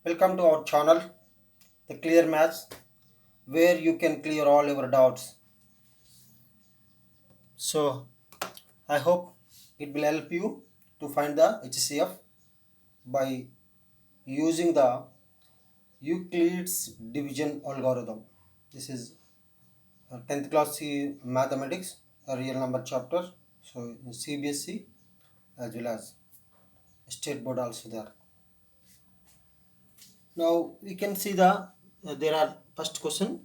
Welcome to our channel, The Clear Maths, where you can clear all your doubts. So, I hope it will help you to find the HCF by using the Euclid's division algorithm. This is 10th class mathematics, a real number chapter. So, in CBSE as well as state board also there. Now, we can see there are first question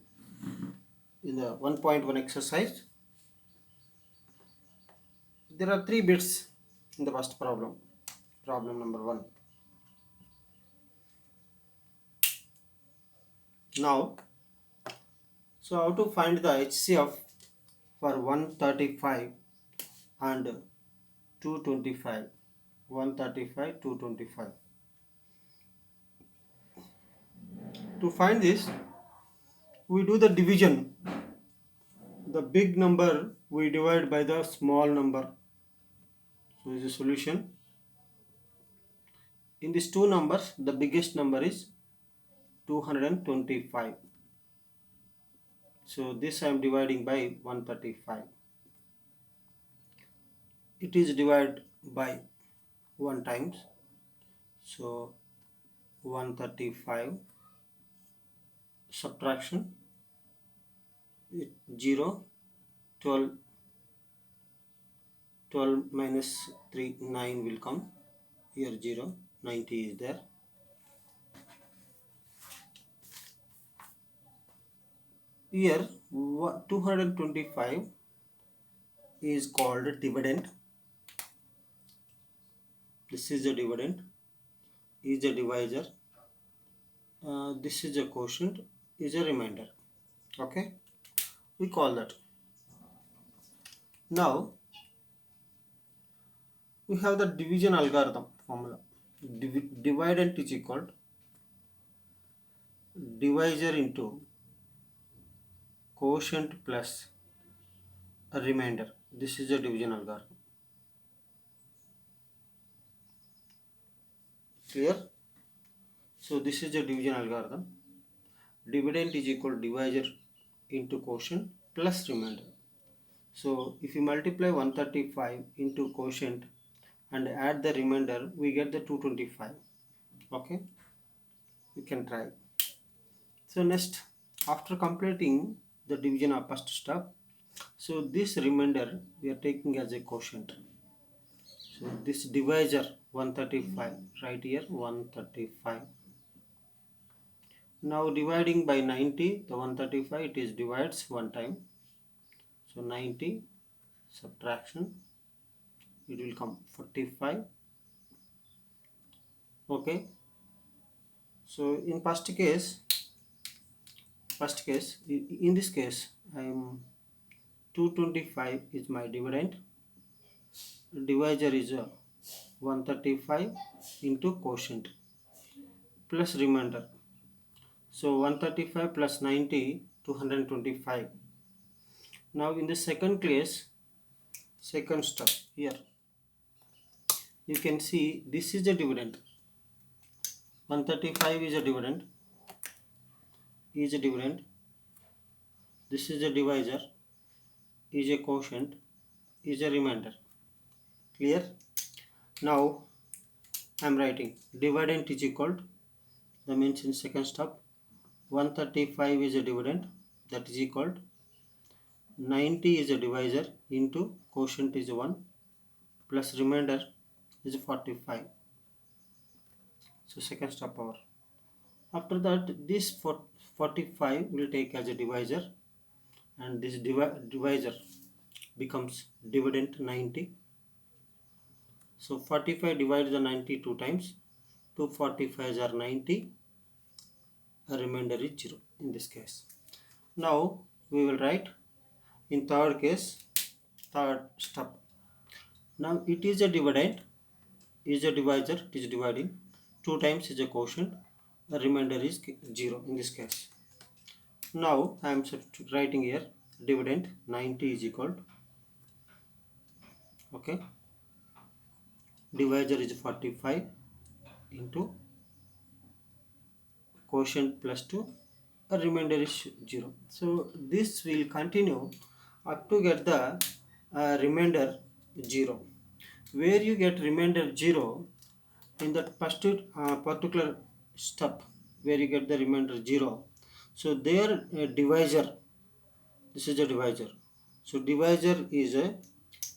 in the 1.1 exercise. There are three bits in the first problem. Problem number 1. Now, so how to find the HCF for 135 and 225? 135, 225. To find this, we do the division. The big number we divide by the small number. So is the solution. In these two numbers, the biggest number is 225. So this I am dividing by 135. It is divided by 1 times. So 135 subtraction 0, 12 minus 3, 9 will come. Here 0, 90 is there. Here 225 is called dividend. This is a dividend, is a divisor. This is a quotient, is a remainder. Okay, we call that. Now we have the division algorithm formula. Dividend is equal to divisor into quotient plus a remainder. This is a division algorithm. Clear? So this is a division algorithm. Dividend is equal to divisor into quotient plus remainder. So if you multiply 135 into quotient and add the remainder, we get the 225. Okay, you can try. So next, after completing the division of first step, so this remainder we are taking as a quotient. So this divisor 135, right here 135. Now dividing by 90, the 135 it is divides one time. So 90 subtraction, it will come 45. Okay. So in first case, in this case, I am 225 is my dividend. Divisor is 135 into quotient plus remainder. So 135 plus 90, 225. Now in the second case, second step here, you can see this is a dividend. 135 is a dividend. This is a divisor, is a quotient, is a remainder. Clear? Now I am writing dividend is equal to, that means in second step 135 is a dividend, that is equal to 90 is a divisor into quotient is 1 plus remainder is 45. So second step over. After that this 45 will take as a divisor and this divisor becomes dividend 90. So 45 divides the 90 two times. 2 45s are 90. A remainder is 0 in this case. Now we will write in third case, third step. Now it is a dividend, is a divisor, it is dividing. 2 times is a quotient. The remainder is 0 in this case. Now I am writing here dividend 90 is equal to, okay, divisor is 45 into quotient plus 2, a remainder is 0. So this will continue up to get the remainder 0. Where you get remainder 0, in that first particular step where you get the remainder 0, so there divisor, this is a divisor. So divisor is a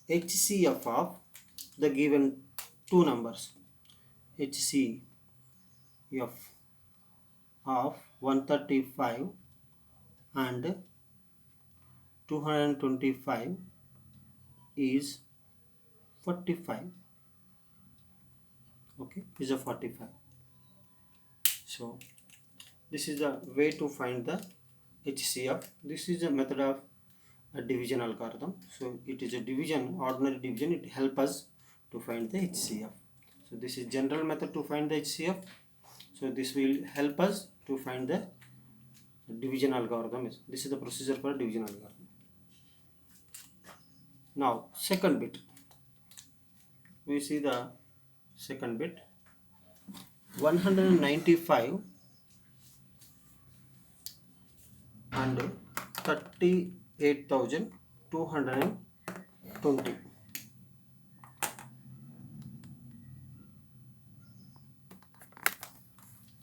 HCF of the given two numbers. HCF of 135 and 225 is 45. Okay, is a 45. So this is the way to find the HCF. This is a method of a division algorithm. So it is a division, ordinary division. It helps us to find the HCF. So this is general method to find the HCF. So this will help us to find the division algorithm. This is the procedure for division algorithm. Now second bit, we see the second bit. 195 and 38,220.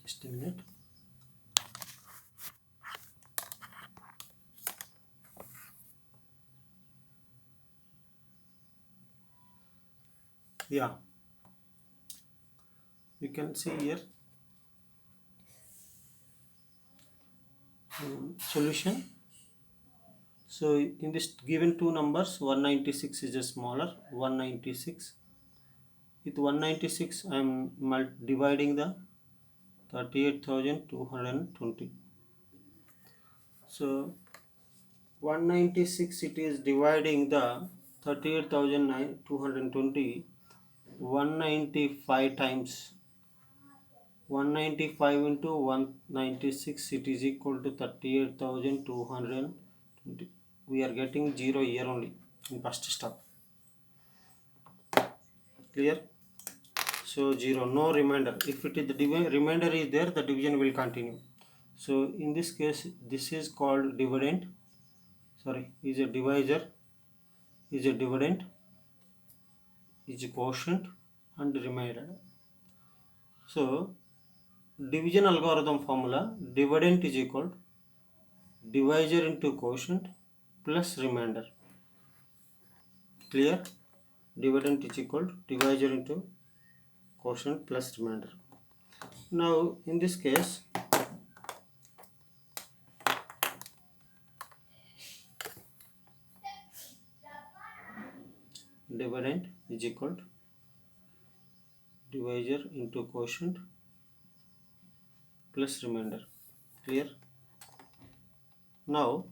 Just a minute. Yeah, you can see here solution. So in this given two numbers, 196 is a smaller 196. With 196 I am dividing the 38,220. So 196, it is dividing the 38,220 195 times. 195 into 196, it is equal to 38,220. We are getting 0 here only in first step. Clear? So 0, no remainder. If it is the remainder is there, the division will continue. So in this case, this is called dividend. Sorry, is a divisor, is a dividend, is a quotient and remainder. So division algorithm formula, dividend is equal divisor into quotient plus remainder. Clear? Dividend is equal divisor into quotient plus remainder. Now in this case, dividend is equal divisor into quotient plus remainder. Clear? Now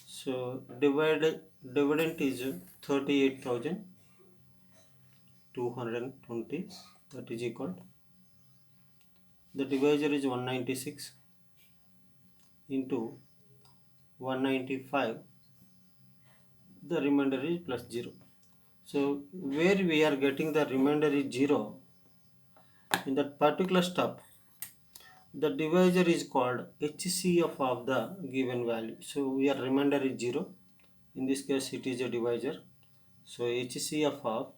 so dividend is 38,220, that is equal, the divisor is 196 into 195, the remainder is plus 0. So where we are getting the remainder is 0, in that particular step the divisor is called HCF of the given value. So we are remainder is 0, in this case it is a divisor. So HCF of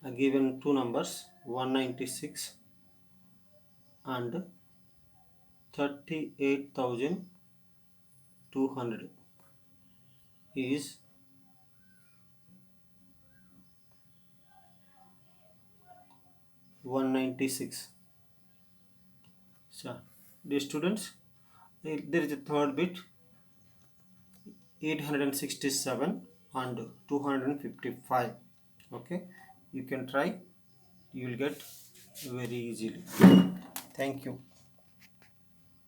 a given two numbers 196 and 38,200 is 196. So dear students, there is a third bit 867 and 255. Okay, you can try, you will get very easily. Thank you.